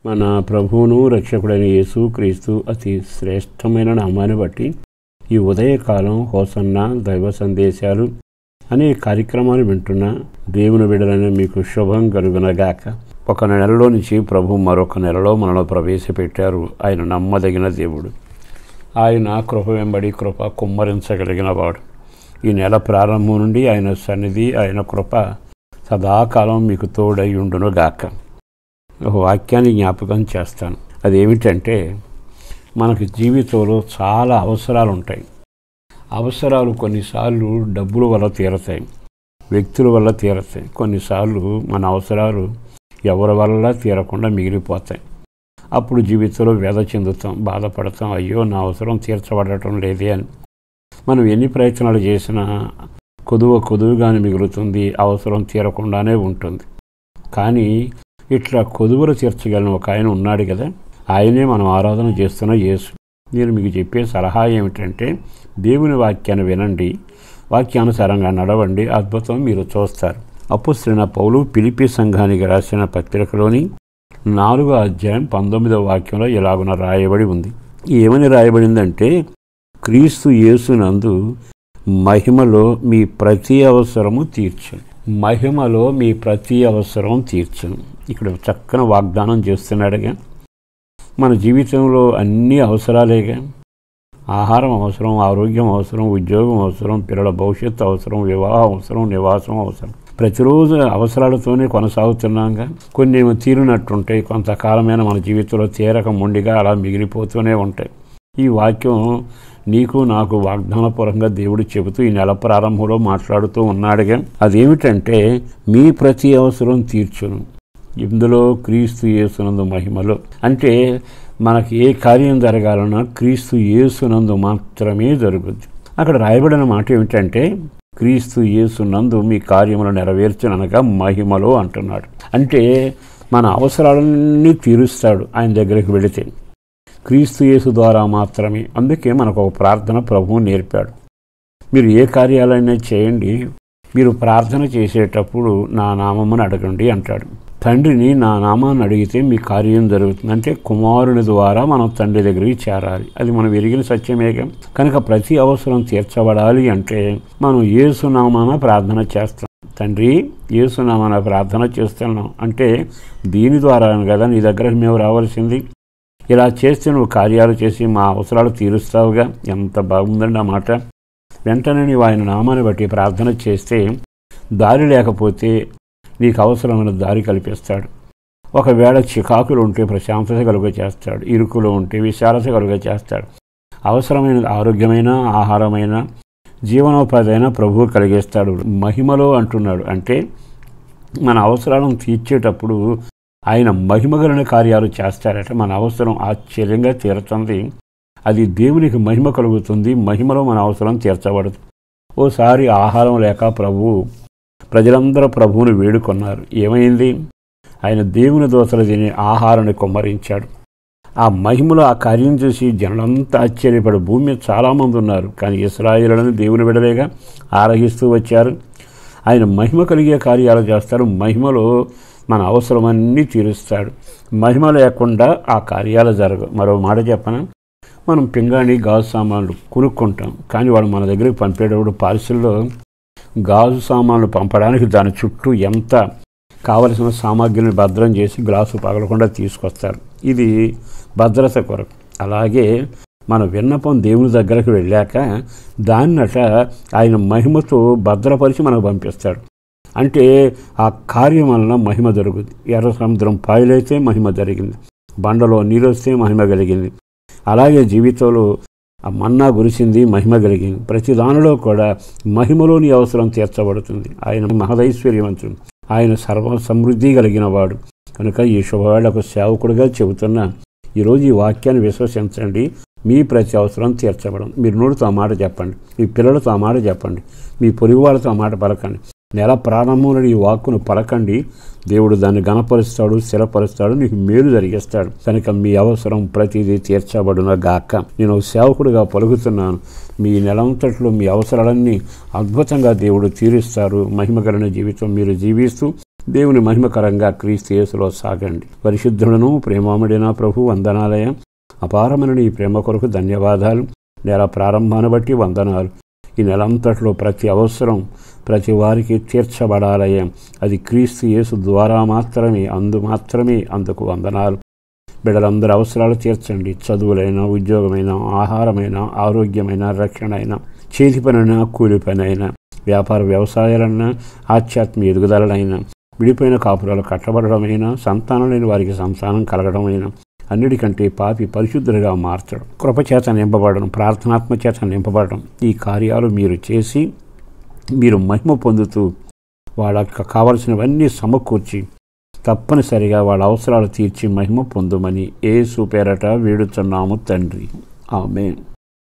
మన ప్రభువును రక్షకుడైన యేసుక్రీస్తు అతి శ్రేష్టమైన నామాన్ని బట్టి ఈ ఉదయకాలం హోసన్న దైవ సందేశాలు అనే కార్యక్రమాన్ని వింటున్న దేవుని బిడ్డలైన మీకు శుభం కలుగునగాక. ఒక నెలలో నుంచి ప్రభు మరొక నెలలో మనలో ప్రవేశపెట్టారు. ఆయన నమ్మదగిన దేవుడు. ఆయన కృప వెంబడి కృప కుమ్మరించగలిగిన వాడు. ఈ నెల ప్రారంభం నుండి ఆయన సన్నిధి, ఆయన కృప సదాకాలం మీకు తోడై ఉండునుగాక. ఒక వాక్యాన్ని జ్ఞాపకం చేస్తాను. అదేమిటంటే, మనకి జీవితంలో చాలా అవసరాలు ఉంటాయి. అవసరాలు కొన్నిసార్లు డబ్బుల వల్ల తీరతాయి, వ్యక్తుల వల్ల తీరతాయి. కొన్నిసార్లు మన అవసరాలు ఎవరి వల్ల తీరకుండా మిగిలిపోతాయి. అప్పుడు జీవితంలో వ్యధ చెందుతాం, బాధపడతాం. అయ్యో, నా అవసరం తీర్చబడటం లేదే అని. మనం ఎన్ని ప్రయత్నాలు చేసినా కొదువుగానే మిగులుతుంది, అవసరం తీరకుండానే ఉంటుంది. కానీ ఇట్లా కొదువులు తీర్చగలిగిన ఒక ఆయన ఉన్నాడు కదా, ఆయనే మనం ఆరాధన చేస్తున్న యేసు. నేను మీకు చెప్పే సలహా ఏమిటంటే, దేవుని వాక్యాన్ని వినండి, వాక్యానుసారంగా నడవండి, అద్భుతం మీరు చూస్తారు. అపోస్తలుడైన పౌలు ఫిలిప్పీ సంఘానికి రాసిన పత్రికలోని 4వ అధ్యాయం 19వ వాక్యంలో ఇలాగున రాయబడి ఉంది. ఏమని రాయబడిందంటే, క్రీస్తు యేసునందు మహిమలో మీ ప్రతి అవసరము తీర్చను. మహిమలో మీ ప్రతి అవసరం తీర్చను. ఇక్కడ చక్కని వాగ్దానం చేస్తున్నాడుగా. మన జీవితంలో అన్ని అవసరాలేగా. ఆహారం అవసరం, ఆరోగ్యం అవసరం, ఉద్యోగం అవసరం, పిల్లల భవిష్యత్తు అవసరం, వివాహం అవసరం, నివాసం అవసరం. ప్రతిరోజు అవసరాలతోనే కొనసాగుతున్నాగా. కొన్ని ఏమో తీరినట్టుంటాయి, కొంతకాలమైన మన జీవితంలో తీరక మొండిగా అలా మిగిలిపోతూనే ఉంటాయి. ఈ వాక్యం నీకు నాకు వాగ్దానపూర్వకంగా దేవుడు చెబుతూ ఈ నెల ప్రారంభంలో మాట్లాడుతూ ఉన్నాడుగా. అదేమిటంటే, మీ ప్రతి అవసరం తీర్చును ఇందులో క్రీస్తు యేసునందు మహిమలో. అంటే మనకి ఏ కార్యం జరగాలన్నా క్రీస్తు యేసునందు మాత్రమే జరుగుద్ది. అక్కడ రాయబడిన మాట ఏమిటంటే, క్రీస్తు యేసునందు మీ కార్యములు నెరవేర్చుననగా మహిమలో అంటున్నాడు. అంటే మన అవసరాలన్నీ తీరుస్తాడు ఆయన దగ్గరికి వెళితే, క్రీస్తు యేసు ద్వారా మాత్రమే. అందుకే మనకు ఒక ప్రార్థన ప్రభువు నేర్పాడు. మీరు ఏ కార్యాలైనా చేయండి, మీరు ప్రార్థన చేసేటప్పుడు నా నామమును అడగండి అంటాడు. తండ్రిని నా నామాన్ని అడిగితే మీ కార్యం జరుగుతుంది. అంటే కుమారుని ద్వారా మనం తండ్రి దగ్గరికి చేరాలి. అది మనం ఎరిగిన సత్యమేగా. కనుక ప్రతి అవసరం తీర్చబడాలి అంటే మనం యేసునామాన ప్రార్థన చేస్తాం. తండ్రి, యేసునామాన ప్రార్థన చేస్తున్నాం అంటే దీని ద్వారా కదా నీ దగ్గరకు మేము రావాల్సింది. ఇలా చేస్తే నువ్వు కార్యాలు చేసి మా అవసరాలు తీరుస్తావుగా. ఎంత బాగుందండి ఆ మాట. వెంటనే నీవు ఆయన నామాన్ని బట్టి ప్రార్థన చేస్తే దారి లేకపోతే నీకు అవసరమైన దారి కల్పిస్తాడు. ఒకవేళ చికాకులు ఉంటే ప్రశాంతత కలుగ చేస్తాడు, ఇరుకులు ఉంటే విశాలత కలుగ చేస్తాడు. అవసరమైన ఆరోగ్యమైన, ఆహారమైన, జీవనోపాధి అయినా ప్రభువు కలిగిస్తాడు. మహిమలో అంటున్నాడు. అంటే మన అవసరాలను తీర్చేటప్పుడు ఆయన మహిమగలిగిన కార్యాలు చేస్తారట. మన అవసరం ఆశ్చర్యంగా తీరుతుంది. అది దేవునికి మహిమ కలుగుతుంది. మహిమలో మన అవసరం తీర్చబడుతుంది. ఓసారి ఆహారం లేక ప్రజలందరూ ప్రభువుని వేడుకొన్నారు. ఏమైంది? ఆయన దేవుని దోసలు తిని ఆహారాన్ని కుమ్మరించాడు. ఆ మహిమలో ఆ కార్యం చూసి జనులంతా ఆశ్చర్యపడి, భూమి మీద చాలామంది ఉన్నారు, కానీ ఇశ్రాయేలులను దేవుని బిడ్డలేగా ఆరాధిస్తూ వచ్చారు. ఆయన మహిమ కలిగే కార్యాలు చేస్తాడు. మహిమలో మన అవసరమన్నీ తీరుస్తాడు. మహిమ లేకుండా ఆ కార్యాలు జరగవు. మరో మాట చెప్పనా, మనం పింగాణి గాజు సామాన్లు కొనుక్కుంటాం, కానీ వాడు మన దగ్గరికి పంపేటప్పుడు పార్సిల్లో గాజు సామాన్లు పంపడానికి దాని చుట్టూ ఎంత కావలసిన సామాగ్రిని భద్రం చేసి గ్లాసు పగలకుండా తీసుకొస్తారు. ఇది భద్రత కొరకు. అలాగే మన విన్నపం దేవుని దగ్గరకు వెళ్ళాక దాన్నట ఆయన మహిమతో భద్రపరిచి మనకు పంపిస్తాడు. అంటే ఆ కార్యం వలన మహిమ జరుగుతుంది. ఎర్ర సముద్రం పాయలైతే మహిమ జరిగింది, బండలో నీరు వస్తే మహిమ కలిగింది. అలాగే జీవితంలో ఆ మన్నా కురిసింది, మహిమ కలిగింది. ప్రతి దానిలో కూడా మహిమలోని అవసరం తీర్చబడుతుంది. ఆయన మహదైశ్వర్యవంతుడు, ఆయన సర్వ సమృద్ధి కలిగిన వాడు. కనుక ఈ శుభవేళకు సేవకుడిగా చెబుతున్నా, ఈరోజు ఈ వాక్యాన్ని విశ్వసించండి. మీ ప్రతి అవసరం తీర్చబడం. మీరు నోటితో ఆ మాట చెప్పండి, మీ పిల్లలతో ఆ మాట చెప్పండి, మీ పొరుగు వాళ్ళతో ఆ మాట పలకండి. నెల ప్రారంభంలో ఈ వాక్కును పలకండి. దేవుడు దాన్ని ఘనపరుస్తాడు, స్థిరపరుస్తాడు, నీకు మేలు జరిగిస్తాడు. కనుక మీ అవసరం ప్రతిదీ తీర్చబడును గాక. నేను సేవకుడిగా పలుకుతున్నాను. మీ నెలంతట్లో మీ అవసరాలన్నీ అద్భుతంగా దేవుడు తీరుస్తారు. మహిమగలిగిన జీవితం మీరు జీవిస్తూ దేవుని మహిమకరంగా క్రీస్తు యేసులో సాగండి. పరిశుద్ధులను ప్రేమాముడైన ప్రభు వందనాలయ. అపారమైన ఈ ప్రేమ కొరకు ధన్యవాదాలు. నెల ప్రారంభాన్ని బట్టి వందనాలు. ఈ నెలంతట్లో ప్రతి అవసరం ప్రతి వారికి తీర్చబడాలయ. అది క్రీస్తు యేసు ద్వారా మాత్రమే, అందుకు వందనాలు. బిడ్డలందరూ అవసరాలు తీర్చండి. చదువులైనా, ఉద్యోగమైనా, ఆహారమైన, ఆరోగ్యమైన, రక్షణ అయినా, చేతి పనైనా, కూలి పనైనా, వ్యాపార వ్యవసాయాలైనా, ఆధ్యాత్మిక ఎదుగుదలైనా, విడిపోయిన కాపురాలు కట్టబడమైనా, సంతానం లేని వారికి సంతానం కలగడమైనా, అన్నిటికంటే పాపి పరిశుద్ధులుగా మార్చడం, కృపచేత నింపబడడం, ప్రార్థనాత్మచేత నింపబడడం, ఈ కార్యాలు మీరు చేసి మీరు మహిమ పొందుతూ వాళ్ళకి కావలసినవన్నీ సమకూర్చి తప్పనిసరిగా వాళ్ళ అవసరాలు తీర్చి మహిమ పొందుమని యేసు పేరట వేడుచున్నాము తండ్రి. ఆమేన్.